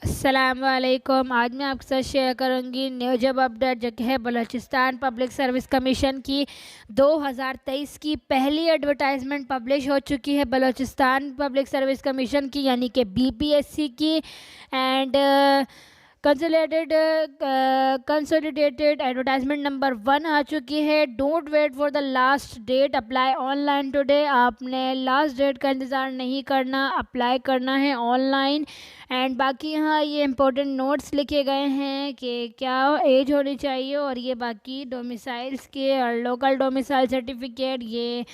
अस्सलामुअलैकुम। आज मैं आपके साथ शेयर करूंगी न्यू जॉब अपडेट जो कि है बलूचिस्तान पब्लिक सर्विस कमीशन की 2023 की पहली एडवर्टाइजमेंट पब्लिश हो चुकी है बलूचिस्तान पब्लिक सर्विस कमीशन की, यानी कि बीपीएससी की। एंड कंसोलिडेटेड एडवर्टाइजमेंट नंबर 1 आ चुकी है। Don't wait for the last date, apply online today. आपने लास्ट डेट का इंतज़ार नहीं करना, अप्लाई करना है ऑनलाइन। एंड बाकी यहाँ ये इम्पोर्टेंट नोट्स लिखे गए हैं कि क्या एज होनी चाहिए, और ये बाकी डोमिसाइल्स के और लोकल डोमिसाइल सर्टिफिकेट, ये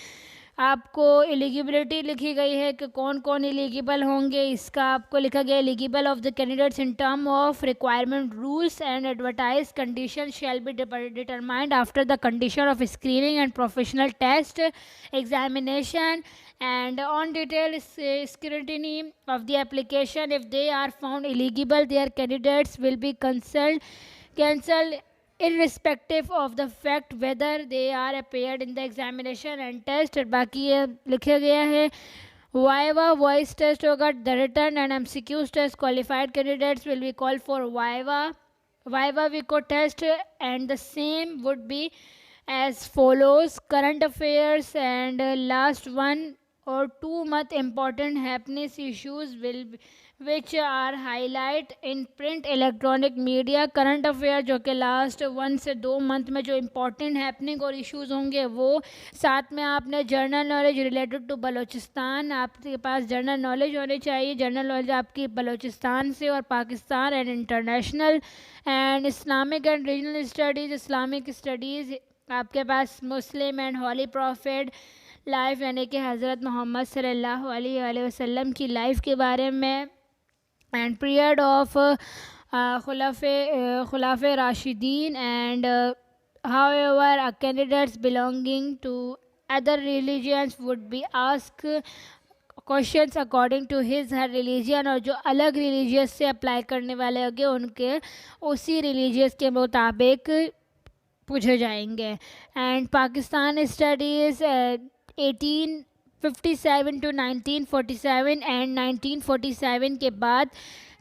आपको एलिजिबिलिटी लिखी गई है कि कौन कौन एलिजिबल होंगे। इसका आपको लिखा गया eligible of the candidates in term of requirement rules and advertise condition shall be determined after the condition of screening and professional test examination and on detail scrutiny of the application. If they are found eligible, their candidates will be cancelled irrespective of the fact whether they are appeared in the examination and test. और बाकी ये लिखा गया है viva voice test होगा, the written and MCQs test. Qualified candidates will be called for viva voce test and the same would be as follows: current affairs and last 1 or 2 month important happenings issues which are highlight in print electronic media। Current affair जो कि last 1 से 2 month में जो important happening और issues होंगे वो। साथ में आपने general knowledge related to Balochistan, आपके पास जर्नल नॉलेज होनी चाहिए। जर्नल नॉलेज आपकी बलूचिस्तान से और Pakistan and international and Islamic and regional studies. Islamic studies आपके पास Muslim and holy prophet life, यानी कि हज़रत मोहम्मद सल्लल्लाहु अलैहि वसल्लम की लाइफ के बारे में। एंड पीरियड ऑफ खुलाफे राशिदीन and however candidates belonging to other religions would be asked questions according to his her religion, और जो अलग रिलीजियस से अप्लाई करने वाले होंगे उनके उसी रिलीजियस के मुताबिक पूछे जाएंगे। And Pakistan studies 1857 to 1947 and 1947 के बाद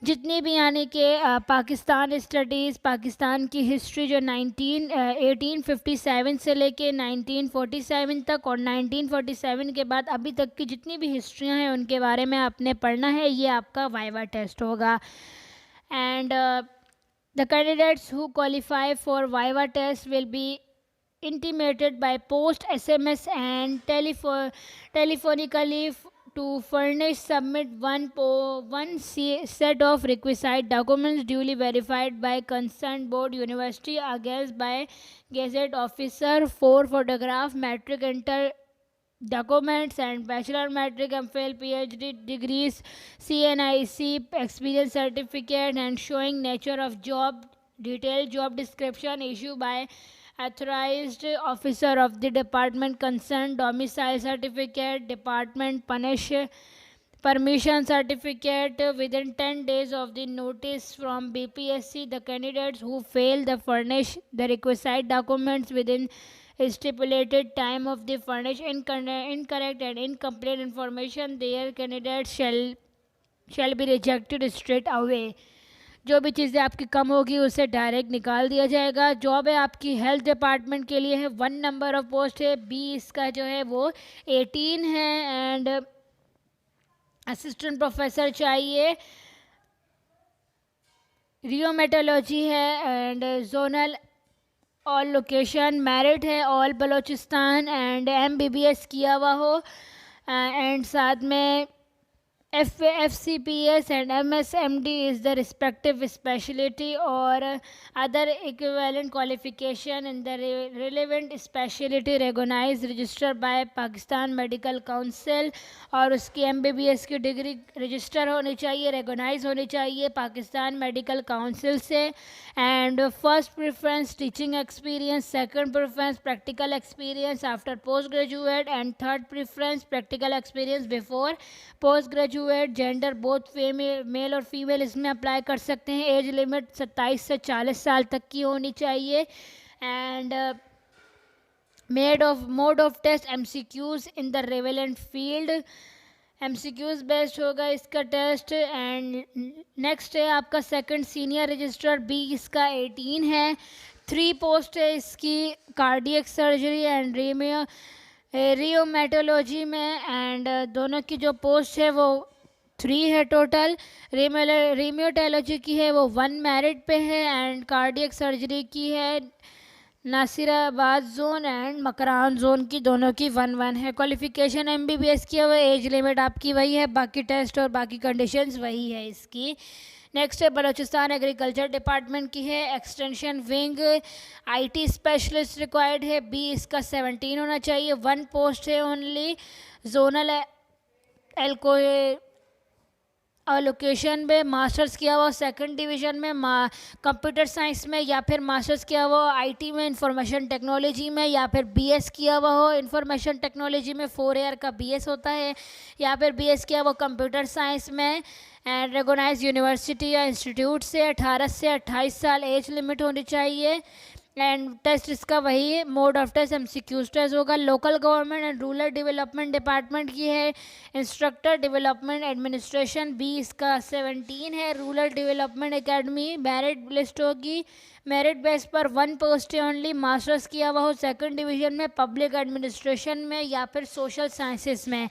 जितनी भी, यानी कि पाकिस्तान स्टडीज़, पाकिस्तान की हिस्ट्री जो 1857 से लेके 1947 तक और 1947 के बाद अभी तक की जितनी भी हिस्ट्रियाँ हैं उनके बारे में आपने पढ़ना है। ये आपका वाइवा टेस्ट होगा। And the candidates who qualify for Viva test will be intimated by post, SMS and telephonically to furnish submit one set of requisite documents duly verified by concerned board university against by gazette officer, 4 photograph, matric inter documents and bachelor, matric, MPhil, PhD degrees, CNIC experience certificate and showing nature of job, detailed job description issued by authorized officer of the department concerned, domicile certificate, department permission certificate within 10 days of the notice from BPSC. The candidates who fail to furnish the requisite documents within stipulated time of the furnish incorrect and incomplete information, their candidates shall be rejected straight away। जो भी चीज़ें आपकी कम होगी उसे direct निकाल दिया जाएगा। Job है आपकी हेल्थ डिपार्टमेंट के लिए है, 1 नंबर ऑफ पोस्ट है। बी इसका जो है वो 18 है। एंड असिस्टेंट प्रोफेसर चाहिए, रियोमेटोलॉजी है and zonal all location, merit है ऑल बलूचिस्तान एंड MBBS किया हुआ हो। एंड साथ में FCPS and MSMD is the respective specialty or other equivalent qualification in the relevant specialty recognized registered by Pakistan Medical Council, और उसकी MBBS की degree register होनी चाहिए, रिकॉग्नाइज होनी चाहिए पाकिस्तान मेडिकल काउंसिल से। And first preference teaching experience, second preference practical experience after post graduate and third preference practical experience before post graduate. Gender both male और female इसमें अप्लाई कर सकते हैं। एज लिमिट 27 से 40 साल तक की होनी चाहिए। And mode of test MCQs in the relevant field, MCQs based होगा इसका टेस्ट। एंड नेक्स्ट है आपका सेकंड सीनियर रजिस्ट्रार बी, इसका 18 है। 3 पोस्ट है इसकी कार्डियक सर्जरी एंड रियोमेटोलॉजी में, एंड दोनों की जो पोस्ट है वो 3 है टोटल। रियोमेटोलॉजी की है वो 1 मेरिट पे है, एंड कार्डियक सर्जरी की है Nasirabad zone and Makran zone की, दोनों की 1-1 है। क्वालिफिकेशन MBBS की है, वो एज लिमिट आपकी वही है, बाकी टेस्ट और बाकी कंडीशंस वही है इसकी। नेक्स्ट है बलूचिस्तान एग्रीकल्चर डिपार्टमेंट की है, extension wing IT specialist required है। बी इसका 17 होना चाहिए। 1 पोस्ट है ओनली। जोनल एल्को लोकेशन में मास्टर्स किया हुआ सेकंड डिवीज़न में कंप्यूटर साइंस में, या फिर मास्टर्स किया हुआ IT में इंफॉर्मेशन टेक्नोलॉजी में, या फिर BS किया हुआ हो इंफॉर्मेशन टेक्नोलॉजी में, 4 ईयर का BS होता है, या फिर BS किया हुआ कंप्यूटर साइंस में एंड रिकॉग्नाइज यूनिवर्सिटी या इंस्टीट्यूट से। 18 से 28 साल एज लिमिट होनी चाहिए। एंड टेस्ट इसका वही है, mode of test MCQ test होगा। Local government and rural development department की है, इंस्ट्रक्टर डेवलपमेंट एडमिनिस्ट्रेशन। बी इसका 17 है। Rural development academy merit list होगी, मेरिट बेस पर 1 पोस्ट है ओनली। मास्टर्स किया हुआ हो सेकंड डिवीजन में, पब्लिक एडमिनिस्ट्रेशन में या फिर सोशल साइंसेस में।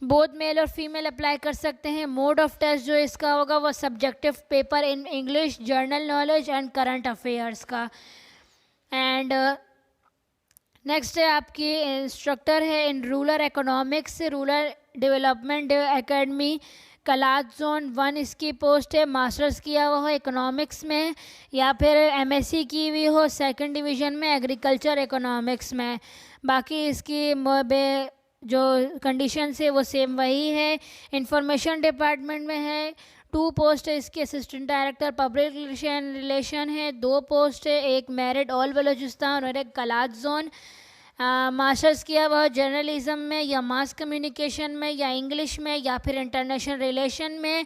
बोथ मेल और फीमेल अप्लाई कर सकते हैं। मोड ऑफ टेस्ट जो इसका होगा वो subjective paper in English, general knowledge and current affairs का। एंड नेक्स्ट है आपकी इंस्ट्रक्टर है in rural economics, rural development academy Kalat zone 1 इसकी पोस्ट है। मास्टर्स किया हुआ हो इकोनॉमिक्स में या फिर MSc की हुई हो सेकंड डिवीज़न में एग्रीकल्चर इकोनॉमिक्स में। बाकी इसकी जो कंडीशन है वो सेम वही है। इंफॉर्मेशन डिपार्टमेंट में है। 2 पोस्ट है इसके असिस्टेंट डायरेक्टर पब्लिक रिलेशन है। 2 पोस्ट है, एक मेरिट ऑल बलूचिस्तान और एक कलात जोन। मास्टर्स किया हुआ जर्नलिज्म में या मास कम्युनिकेशन में या इंग्लिश में या फिर इंटरनेशनल रिलेशन में।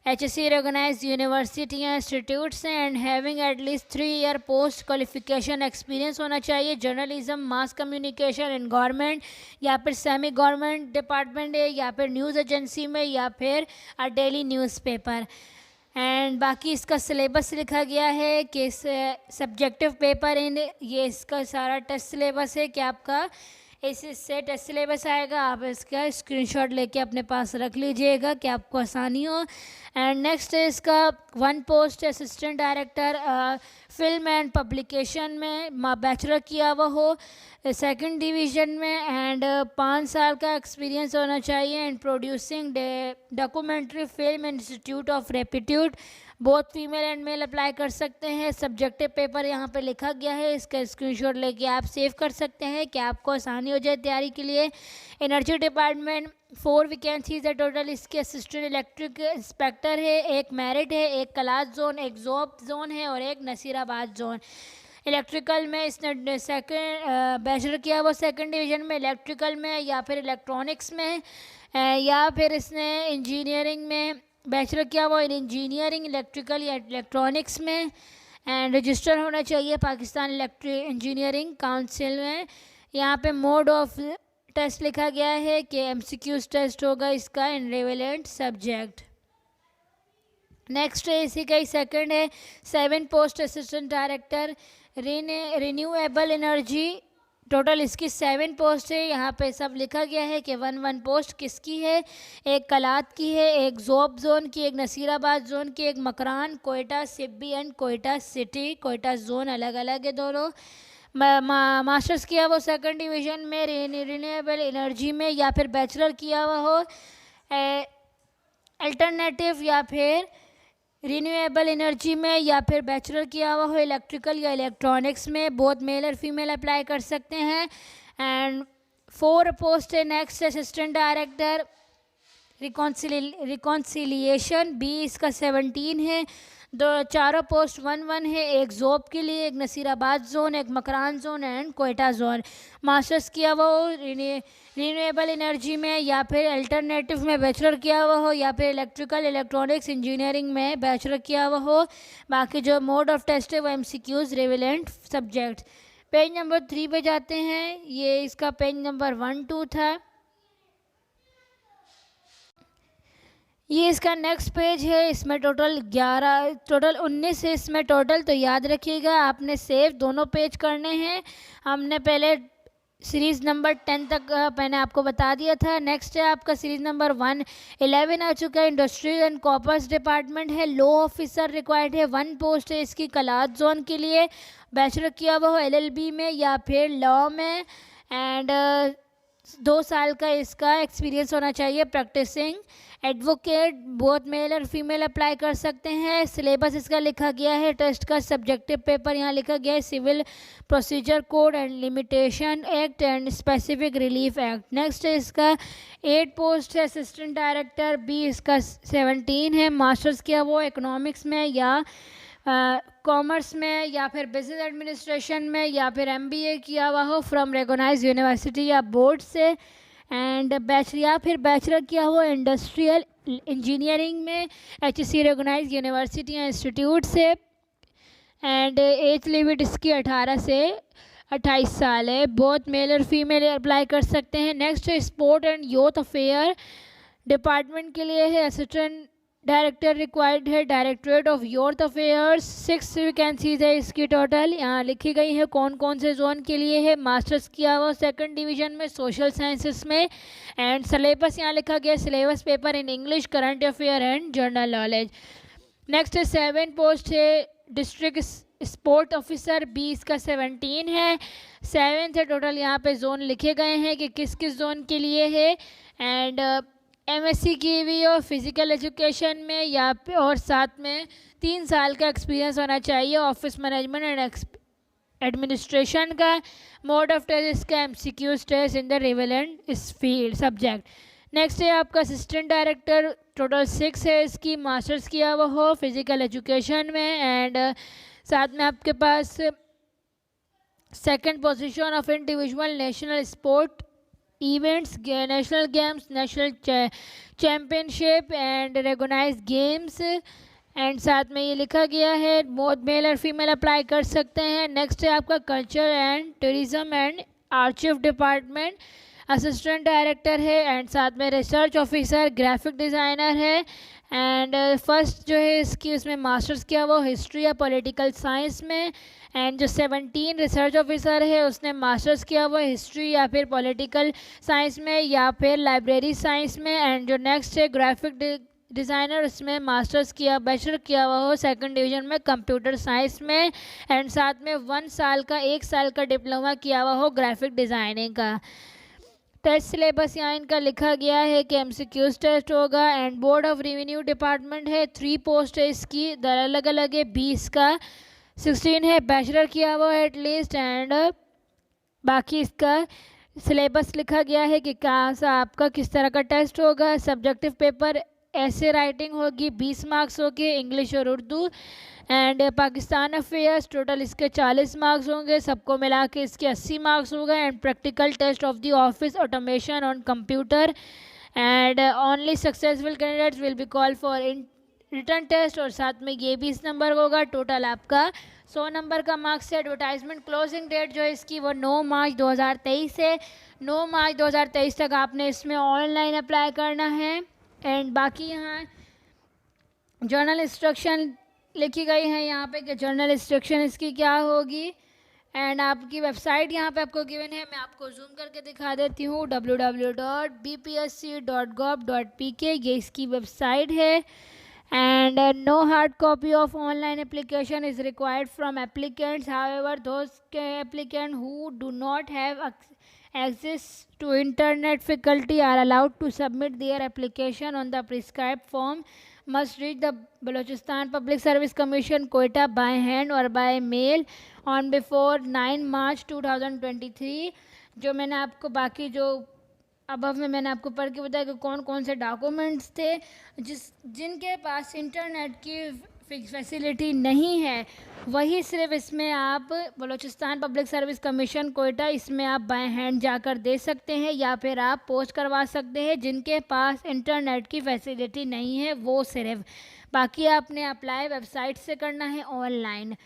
HSC रिकॉग्नाइज्ड यूनिवर्सिटी या इंस्टीट्यूट्स हैं and having at least 3 year post qualification experience होना चाहिए। Journalism, mass communication in government या फिर सेमी गवर्नमेंट डिपार्टमेंट है या फिर न्यूज़ एजेंसी में या फिर डेली न्यूज़पेपर। एंड बाकी इसका सिलेबस लिखा गया है कि सब्जेक्टिव पेपर इन, ये इसका सारा टेस्ट सिलेबस है कि आपका इससे टेस्ट सिलेबस आएगा, आप इसका स्क्रीनशॉट लेके अपने पास रख लीजिएगा कि आपको आसानी हो। एंड नेक्स्ट है इसका 1 post assistant director film and publication में, बैचलर किया हुआ हो सेकंड डिवीज़न में एंड 5 साल का एक्सपीरियंस होना चाहिए and producing documentary film institute of reputed. Both female and male apply कर सकते हैं। सब्जेक्टिव पेपर यहाँ पे लिखा गया है, इसका स्क्रीनशॉट लेके आप सेव कर सकते हैं कि आपको आसानी हो जाए तैयारी के लिए। एनर्जी डिपार्टमेंट 4 वैकेंसीज है टोटल इसके। असिस्टेंट इलेक्ट्रिक इंस्पेक्टर है, एक मेरिट है, एक कलात जोन, एक जोब जोन है और एक नसीराबाद जोन। इलेक्ट्रिकल में इसने सेकंड बैचलर किया वो सेकंड डिवीज़न में इलेक्ट्रिकल में या फिर इलेक्ट्रॉनिक्स में, या फिर इसने इंजीनियरिंग में बैचलर किया हुआ इन इंजीनियरिंग इलेक्ट्रिकल या इलेक्ट्रॉनिक्स में एंड रजिस्टर होना चाहिए पाकिस्तान इलेक्ट्रिक इंजीनियरिंग काउंसिल में। यहाँ पे मोड ऑफ टेस्ट लिखा गया है कि MCQ टेस्ट होगा इसका इन रिलेवेंट सब्जेक्ट। नेक्स्ट है इसी का ही सेकंड है 7 post assistant director renewable energy. Total इसकी 7 पोस्ट है। यहाँ पे सब लिखा गया है कि 1 पोस्ट किसकी है, एक कलात की है, एक जोब जोन की, एक नसीराबाद जोन की, एक Makran, Quetta Sibi and Quetta city, Quetta zone अलग अलग है दोनों। मास्टर्स किया वो सेकंड डिवीज़न में रिन्यूएबल एनर्जी में या फिर बैचलर किया हुआ हो अल्टरनेटिव या फिर रिन्यूएबल एनर्जी में या फिर बैचलर किया हुआ हो इलेक्ट्रिकल या इलेक्ट्रॉनिक्स में। बोथ मेल और फीमेल अप्लाई कर सकते हैं। एंड 4 पोस्ट है next assistant director reconciliation. B इसका 17 है। 4 पोस्ट 1 है, एक जोब के लिए, एक नसीराबाद जोन, एक Makran zone and Quetta zone. Masters किया हुआ हो रिन्यूएबल एनर्जी में या फिर अल्टरनेटिव में बैचलर किया हुआ हो या फिर इलेक्ट्रिकल इलेक्ट्रॉनिक्स इंजीनियरिंग में बैचलर किया हुआ हो। बाकी जो मोड ऑफ टेस्ट है वो MCQs relevant subject. Page number 3 पे जाते हैं। ये इसका पेज नंबर 1-2 था। ये इसका नेक्स्ट पेज है। इसमें टोटल 19 है इसमें टोटल, तो याद रखिएगा आपने सेव दोनों पेज करने हैं। हमने पहले सीरीज़ नंबर 10 तक मैंने आपको बता दिया था। नेक्स्ट है आपका सीरीज़ नंबर 111 आ चुका है, इंडस्ट्रियल एंड कॉपर्स डिपार्टमेंट है। लॉ ऑफिसर रिक्वायर्ड है, 1 पोस्ट है इसकी कलात जोन के लिए। बैचलर किया हुआ हो LLB में या फिर लॉ में, एंड 2 साल का इसका एक्सपीरियंस होना चाहिए प्रैक्टिसिंग। एडवोकेट बोथ मेल और फीमेल अप्लाई कर सकते हैं। सिलेबस इसका लिखा गया है, टेस्ट का सब्जेक्टिव पेपर यहाँ लिखा गया है, civil procedure code and limitation act and specific relief act. Next है इसका 8 पोस्ट है असिस्टेंट डायरेक्टर बी, इसका 17 है। मास्टर्स किया वो इकोनॉमिक्स में या कॉमर्स में या फिर बिजनेस एडमिनिस्ट्रेशन में या फिर MBA किया हुआ हो फ्रॉम रिकॉग्नाइज यूनिवर्सिटी या बोर्ड से, एंड बैचलर या फिर बैचलर किया हुआ इंडस्ट्रियल इंजीनियरिंग में HEC रिकॉग्नाइज यूनिवर्सिटी या इंस्टीट्यूट से, एंड एज लिमिट इसकी 18 से 28 साल है। बोथ मेल और फीमेल अप्लाई कर सकते हैं। नेक्स्ट है sport and youth affair department के लिए है, असिस्टेंट डायरेक्टर रिक्वायर्ड है, directorate of youth affairs. 6 vacancies है इसकी टोटल, यहाँ लिखी गई है कौन कौन से जोन के लिए है। मास्टर्स किया हुआ 2nd डिवीज़न में सोशल साइंसेस में, एंड सिलेबस यहाँ लिखा गया syllabus paper in English, current affair and general knowledge. Next है 7 पोस्ट है डिस्ट्रिक्ट स्पोर्ट ऑफिसर बी, इसका 17 है। 7 है टोटल, यहाँ पे जोन लिखे गए हैं कि किस किस जोन के लिए है। एंड MSc की हुई हो फिज़िकल एजुकेशन में या और साथ में 3 साल का एक्सपीरियंस होना चाहिए ऑफिस मैनेजमेंट एंड एडमिनिस्ट्रेशन का। मोड ऑफ टेस्ट इसका MCQ test in the relevant इस फील्ड सब्जेक्ट। नेक्स्ट है आपका असिस्टेंट डायरेक्टर, टोटल 6 है इसकी। मास्टर्स किया हुआ हो फिज़िकल एजुकेशन में, एंड साथ में आपके पास 2nd position of individual national sport events, national games, national championship and recognized games, and साथ में ये लिखा गया है बोथ मेल और फीमेल अप्लाई कर सकते हैं। नेक्स्ट है आपका culture and tourism and archive department, assistant director है, एंड साथ में रिसर्च ऑफिसर ग्राफिक डिज़ाइनर है। एंड फर्स्ट जो है इसकी उसमें मास्टर्स किया वो हिस्ट्री या पॉलिटिकल साइंस में, एंड जो 17 रिसर्च ऑफिसर है उसने मास्टर्स किया हुआ हिस्ट्री या फिर पॉलिटिकल साइंस में या फिर लाइब्रेरी साइंस में। एंड जो नेक्स्ट है ग्राफिक डिज़ाइनर, उसमें मास्टर्स किया बैचलर किया हुआ हो 2nd डिवीज़न में कंप्यूटर साइंस में, एंड साथ में 1 साल का 1 साल का डिप्लोमा किया हुआ हो ग्राफिक डिज़ाइनिंग का। टेस्ट सिलेबस यहाँ इनका लिखा गया है कि MCQ टेस्ट होगा। And board of revenue department है, 3 पोस्ट है इसकी, दर अलग अलग है। 20 का 16 है, बैचलर किया हुआ है एटलीस्ट, एंड बाकी इसका सिलेबस लिखा गया है कि कहाँ सा आपका किस तरह का टेस्ट होगा। सब्जेक्टिव पेपर ऐसे राइटिंग होगी 20 मार्क्स होंगे, इंग्लिश और Urdu, and Pakistan affairs total इसके 40 मार्क्स होंगे, सबको मिला के इसके 80 मार्क्स होंगे। And practical test of the office automation on computer, and only successful candidates will be call for written test, और साथ में ये 20 नंबर होगा। टोटल आपका 100 नंबर का मार्क्स है। एडवर्टाइजमेंट क्लोजिंग डेट जो है इसकी वो 9 मार्च 2023 है। 9 मार्च 2023 तक आपने इसमें ऑनलाइन अप्लाई करना है। एंड बाकी यहाँ जर्नल इंस्ट्रक्शन लिखी गई है यहाँ पे कि जर्नल इंस्ट्रक्शन इसकी क्या होगी, एंड आपकी वेबसाइट यहाँ पे आपको गिवन है, मैं आपको जूम करके दिखा देती हूँ www.bpsc.gov.pk, ये इसकी वेबसाइट है। And no hard copy of online application is required from applicants. However, those applicants who do not have access to internet faculty are allowed to submit their application on the prescribed form. Must reach the Balochistan Public Service Commission, Quetta, by hand or by mail on before 9 March 2023. जो मैंने आपको बाकी जो above में मैंने आपको पढ़ के बताया कि कौन कौन से डॉक्यूमेंट्स थे जिनके पास इंटरनेट की फैसिलिटी नहीं है, वही सिर्फ इसमें आप Balochistan public service commission Quetta इसमें आप बाय हैंड जाकर दे सकते हैं या फिर आप पोस्ट करवा सकते हैं। जिनके पास इंटरनेट की फैसिलिटी नहीं है वो सिर्फ, बाकी आपने अप्लाई वेबसाइट से करना है ऑनलाइन।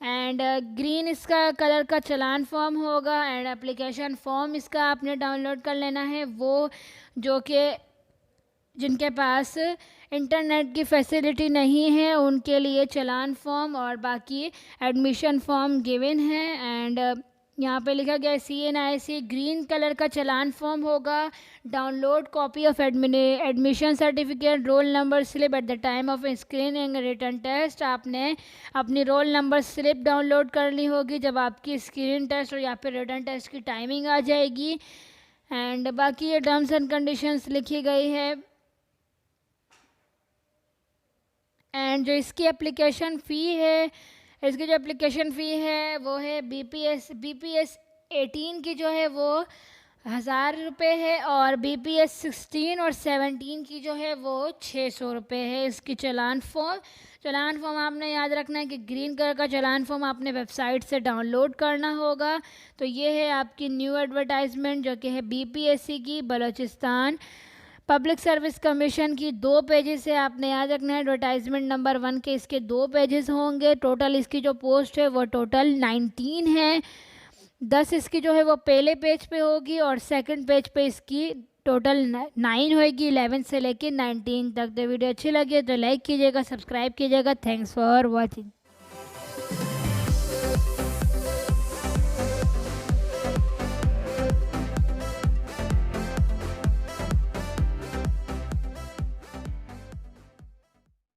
एंड ग्रीन इसका कलर का चलान फॉर्म होगा, एंड एप्लीकेशन फॉर्म इसका आपने डाउनलोड कर लेना है, वो जो कि जिनके पास इंटरनेट की फैसिलिटी नहीं है उनके लिए चालान फॉर्म और बाकी एडमिशन फॉर्म गिवन है। एंड यहाँ पे लिखा गया CNIC ग्रीन कलर का चालान फॉर्म होगा। Download copy of admission certificate, roll number slip at the time of screening written test. आपने अपनी रोल नंबर स्लिप डाउनलोड करनी होगी जब आपकी स्क्रीन टेस्ट और या फिर रिटन टेस्ट की टाइमिंग आ जाएगी। एंड बाकी ये टर्म्स एंड कंडीशंस लिखी गई है। एंड जो इसकी एप्लीकेशन फ़ी है, इसकी जो एप्लीकेशन फ़ी है वो है BPS 18 की जो है वो 1000 रुपये है और BPS 16 और 17 की जो है वो 600 रुपये है। इसकी चालान फॉर्म आपने याद रखना है कि ग्रीन कलर का चालान फॉर्म आपने वेबसाइट से डाउनलोड करना होगा। तो ये है आपकी न्यू एडवर्टाइजमेंट जो कि है BPSC की बलूचिस्तान पब्लिक सर्विस कमीशन की 2 पेजेस है। आपने याद रखना है एडवर्टाइजमेंट नंबर 1 के इसके 2 पेजेस होंगे। टोटल इसकी जो पोस्ट है वो टोटल 19 है। 10 इसकी जो है वो पहले पेज पे होगी और सेकंड पेज पे इसकी टोटल 9 होगी, 11 से लेके 19 तक। तो वीडियो अच्छी लगे तो लाइक कीजिएगा, सब्सक्राइब कीजिएगा। Thanks for watching.